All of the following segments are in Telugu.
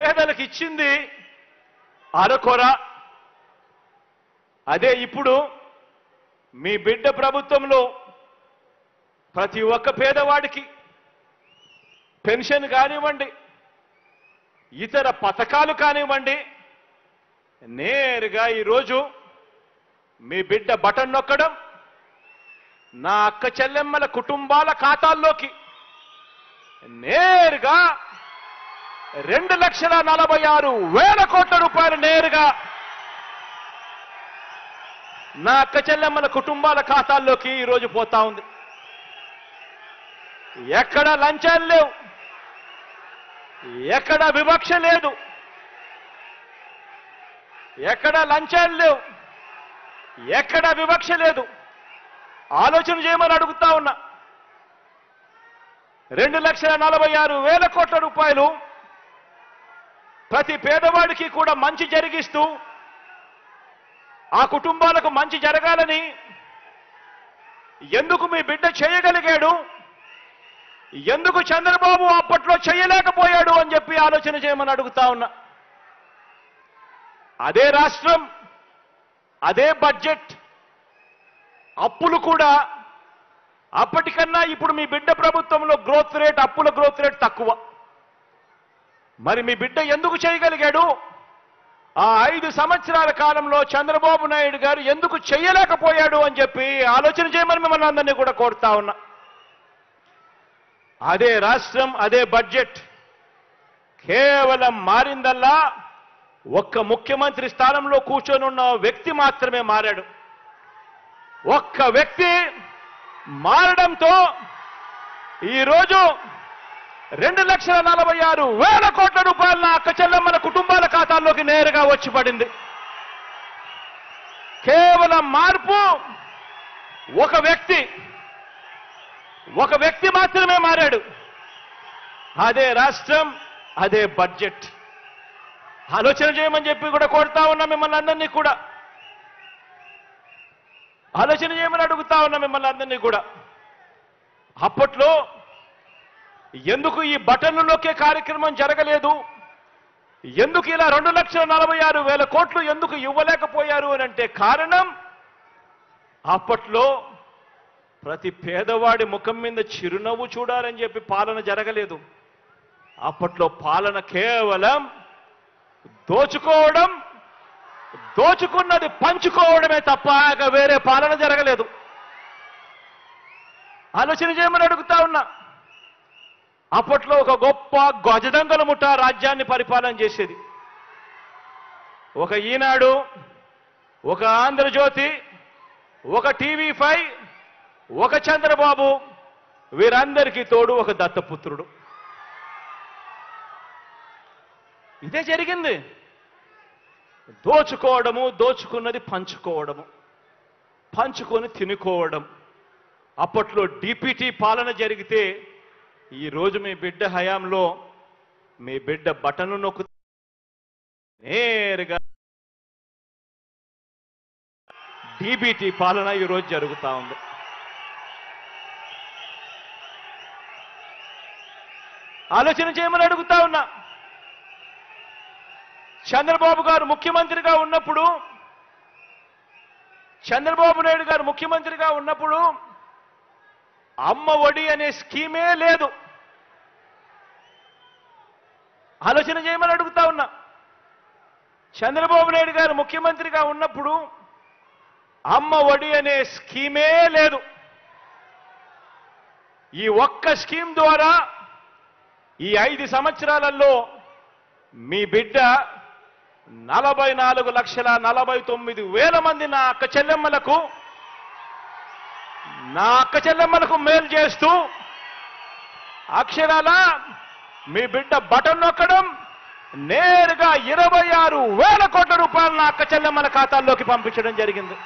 పేదలకు ఇచ్చింది అరకొర. అదే ఇప్పుడు మీ బిడ్డ ప్రభుత్వంలో ప్రతి ఒక్క పేదవాడికి పెన్షన్ కానివ్వండి, ఇతర పథకాలు కానివ్వండి, నేరుగా ఈరోజు మీ బిడ్డ బటన్ నొక్కడం నా అక్క చెల్లెమ్మల కుటుంబాల ఖాతాల్లోకి నేరుగా 2,46,000 కోట్ల రూపాయలు నేరుగా నా అక్క చెల్లెమ్మల కుటుంబాల ఖాతాల్లోకి ఈరోజు పోతా ఉంది. ఎక్కడ లంచాలు లేవు, ఎక్కడ వివక్ష లేదు, ఎక్కడ లంచాలు లేవు, ఎక్కడ వివక్ష లేదు. ఆలోచన చేయమని అడుగుతా ఉన్నా. 2,46,000 కోట్ల రూపాయలు ప్రతి పేదవాడికి కూడా మంచి జరిగిస్తూ ఆ కుటుంబాలకు మంచి జరగాలని ఎందుకు మీ బిడ్డ చేయగలిగాడు, ఎందుకు చంద్రబాబు అప్పట్లో చేయలేకపోయాడు అని చెప్పి ఆలోచన చేయమని అడుగుతా ఉన్నా. అదే రాష్ట్రం, అదే బడ్జెట్, అప్పులు కూడా అప్పటికన్నా ఇప్పుడు మీ బిడ్డ ప్రభుత్వంలో గ్రోత్ రేట్, అప్పుల గ్రోత్ రేట్ తక్కువ. మరి మీ బిడ్డ ఎందుకు చేయగలిగాడు? ఆ 5 సంవత్సరాల కాలంలో చంద్రబాబు నాయుడు గారు ఎందుకు చేయలేకపోయాడు అని చెప్పి ఆలోచన చేయమని మిమ్మల్ని అందరినీ కూడా కోరుతా ఉన్నా. అదే రాష్ట్రం, అదే బడ్జెట్, కేవలం మారిందల్లా ఒక్క ముఖ్యమంత్రి స్థానంలో కూర్చొని ఉన్న వ్యక్తి మాత్రమే మారాడు. ఒక్క వ్యక్తి మారడంతో ఈరోజు 2,46,000 కోట్ల రూపాయల అక్క చెల్లెమ్మల కుటుంబాల ఖాతాల్లోకి నేరుగా వచ్చి పడింది. కేవలం మార్పు ఒక వ్యక్తి మాత్రమే మారాడు. అదే రాష్ట్రం, అదే బడ్జెట్. ఆలోచన చేయమని చెప్పి కూడా కోరుతా ఉన్నా మిమ్మల్ని అందరినీ కూడా. ఆలోచన చేయమని అడుగుతా ఉన్నా మిమ్మల్ని అందరినీ కూడా. అప్పట్లో ఎందుకు ఈ బటన్లు నొక్కే కార్యక్రమం జరగలేదు, ఎందుకు ఇలా 2,46,000 కోట్లు ఎందుకు ఇవ్వలేకపోయారు అని అంటే కారణం, అప్పట్లో ప్రతి పేదవాడి ముఖం మీద చిరునవ్వు చూడాలని చెప్పి పాలన జరగలేదు. అప్పట్లో పాలన కేవలం దోచుకోవడం, దోచుకున్నది పంచుకోవడమే తప్ప వేరే పాలన జరగలేదు. ఆలోచన చేయమని అడుగుతా ఉన్నా. అప్పట్లో ఒక గొప్ప గజదంగల ముఠ రాజ్యాన్ని పరిపాలన చేసేది. ఒక ఈనాడు, ఒక ఆంధ్రజ్యోతి, ఒక టీవీ5, ఒక చంద్రబాబు, వీరందరికీ తోడు ఒక దత్తపుత్రుడు. ఇదే జరిగింది. దోచుకోవడము, దోచుకున్నది పంచుకోవడము, పంచుకొని తినుకోవడం. అప్పట్లో డిపిటి పాలన జరిగితే ఈరోజు మీ బిడ్డ హయాంలో మీ బిడ్డ బటన్ను నొక్కు నేరుగా డిబిటి పాలన ఈరోజు జరుగుతా ఉంది. ఆలోచన చేయమని అడుగుతా ఉన్నా. చంద్రబాబు గారు ముఖ్యమంత్రిగా ఉన్నప్పుడు, చంద్రబాబు నాయుడు గారు ముఖ్యమంత్రిగా ఉన్నప్పుడు అమ్మ ఒడి అనే స్కీమే లేదు. ఆలోచన చేయమని అడుగుతా ఉన్నా. చంద్రబాబు నాయుడు గారు ముఖ్యమంత్రిగా ఉన్నప్పుడు అమ్మ ఒడి అనే స్కీమే లేదు. ఈ ఒక్క స్కీమ్ ద్వారా ఈ 5 సంవత్సరాలలో మీ బిడ్డ 44,49,000 మంది నా అక్క చెల్లెమ్మలకు మేలు చేస్తూ అక్షరాల మీ బిడ్డ బటన్ నొక్కడం నేరుగా 26,000 కోట్ల రూపాయలు నా అక్క చెల్లెమ్మల ఖాతాల్లోకి పంపించడం జరిగింది.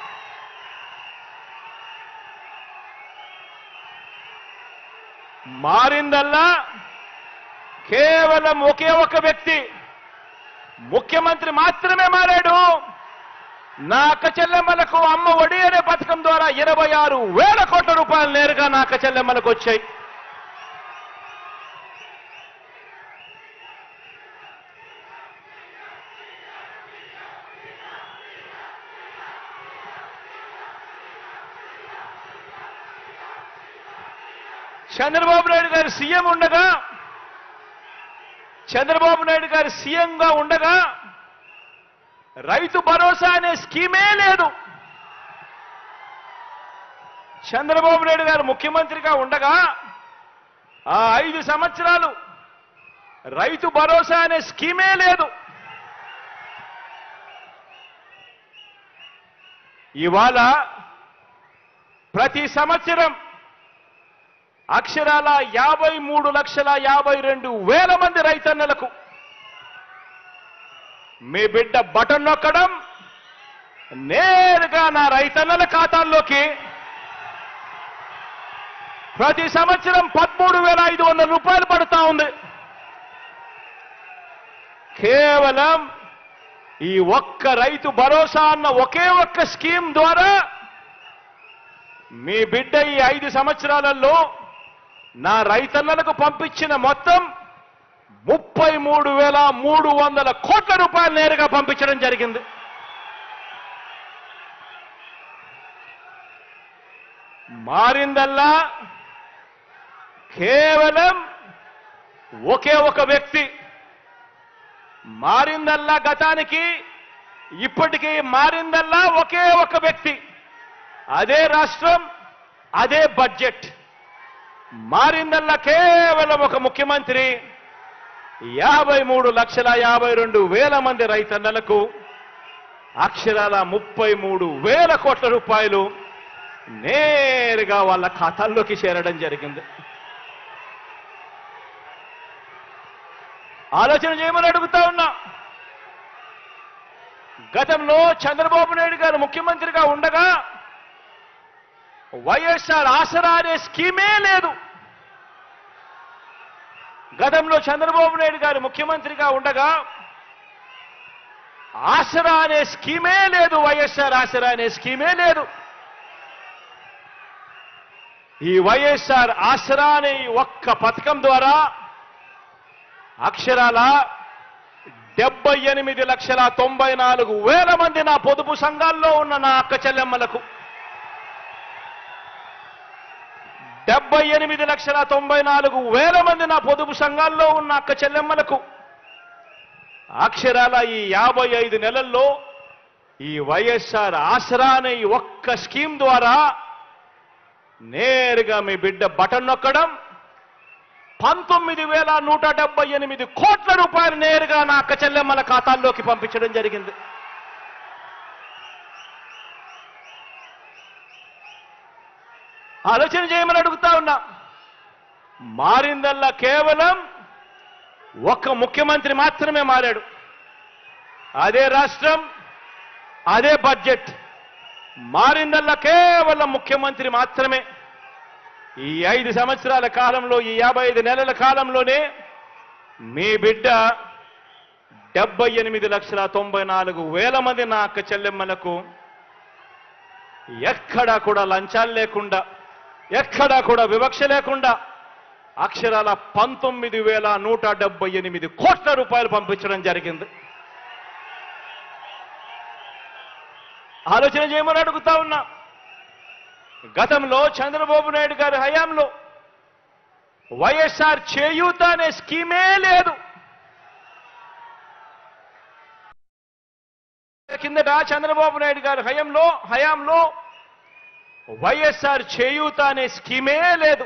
మారిందల్లా కేవలం ఒకే ఒక వ్యక్తి, ముఖ్యమంత్రి మాత్రమే మారాడు. నా అక్క చెల్లెమ్మలకు అమ్మ ఒడి అనే పథకం ద్వారా 26,000 కోట్ల రూపాయలు నేరుగా నా అక్క చెల్లెమ్మలకు వచ్చాయి. చంద్రబాబు నాయుడు గారు సీఎం ఉండగా, చంద్రబాబు నాయుడు గారు సీఎంగా ఉండగా రైతు భరోసా అనే స్కీమే లేదు. చంద్రబాబు నాయుడు గారు ముఖ్యమంత్రిగా ఉండగా ఆ 5 సంవత్సరాలు రైతు భరోసా అనే స్కీమే లేదు. ఇవాళ ప్రతి సంవత్సరం అక్షరాల 53,52,000 మంది రైతన్నలకు మీ బిడ్డ బటన్ నొక్కడం, నేరుగా నా రైతన్నల ఖాతాల్లోకి ప్రతి సంవత్సరం 13,500 రూపాయలు పడుతా ఉంది. కేవలం ఈ ఒక్క రైతు భరోసా అన్న ఒకే ఒక్క స్కీమ్ ద్వారా మీ బిడ్డ ఈ 5 సంవత్సరాలలో నా రైతన్నలకు పంపించిన మొత్తం 33,300 కోట్ల రూపాయలు నేరుగా పంపించడం జరిగింది. మారిందల్లా కేవలం ఒకే ఒక వ్యక్తి. మారిందల్లా గతానికి ఇప్పటికీ మారిందల్లా ఒకే ఒక వ్యక్తి. అదే రాష్ట్రం, అదే బడ్జెట్. మారిందల్లా కేవలం ఒక ముఖ్యమంత్రి 53,52,000 మంది రైతన్నలకు అక్షరాల 33,000 కోట్ల రూపాయలు నేరుగా వాళ్ళ ఖాతాల్లోకి చేరడం జరిగింది. ఆలోచన చేయమని అడుగుతా ఉన్నా. గతంలో చంద్రబాబు నాయుడు గారు ముఖ్యమంత్రిగా ఉండగా వైఎస్ఆర్ ఆసరా అనే స్కీమే లేదు. గతంలో చంద్రబాబు నాయుడు గారు ముఖ్యమంత్రిగా ఉండగా ఆసరా అనే స్కీమే లేదు. వైఎస్ఆర్ ఆసరా అనే స్కీమే లేదు. ఈ వైఎస్ఆర్ ఆసరా అనే ఒక్క పథకం ద్వారా అక్షరాల 78,94,000 మంది నా పొదుపు సంఘాల్లో ఉన్న నా అక్క చెల్లెమ్మలకు, 78,94,000 మంది నా పొదుపు సంఘాల్లో ఉన్న అక్క చెల్లెమ్మలకు అక్షరాల ఈ 55 నెలల్లో ఈ వైఎస్ఆర్ ఆసరా అనే ఈ ఒక్క స్కీమ్ ద్వారా నేరుగా మీ బిడ్డ బటన్ నొక్కడం, 19,178 కోట్ల రూపాయలు నేరుగా నా అక్క చెల్లెమ్మల ఖాతాల్లోకి పంపించడం జరిగింది. ఆలోచన చేయమని అడుగుతా ఉన్నా. మారిందల్లా కేవలం ఒక్క ముఖ్యమంత్రి మాత్రమే మారాడు. అదే రాష్ట్రం, అదే బడ్జెట్. మారిందల్లా కేవలం ముఖ్యమంత్రి మాత్రమే. ఈ 5 సంవత్సరాల కాలంలో, ఈ 55 నెలల కాలంలోనే మీ బిడ్డ 78,94,000 మంది నా అక్క చెల్లెమ్మలకు ఎక్కడా కూడా లంచాలు లేకుండా, ఎక్కడా కూడా వివక్ష లేకుండా అక్షరాల 19,178 కోట్ల రూపాయలు పంపించడం జరిగింది. ఆలోచన చేయమని అడుగుతా ఉన్నా. గతంలో చంద్రబాబు నాయుడు గారి హయాంలో వైఎస్ఆర్ చేయూత అనే స్కీమే లేదు. కిందట చంద్రబాబు నాయుడు గారి హయాంలో వైఎస్ఆర్ చేయూత అనే స్కీమే లేదు.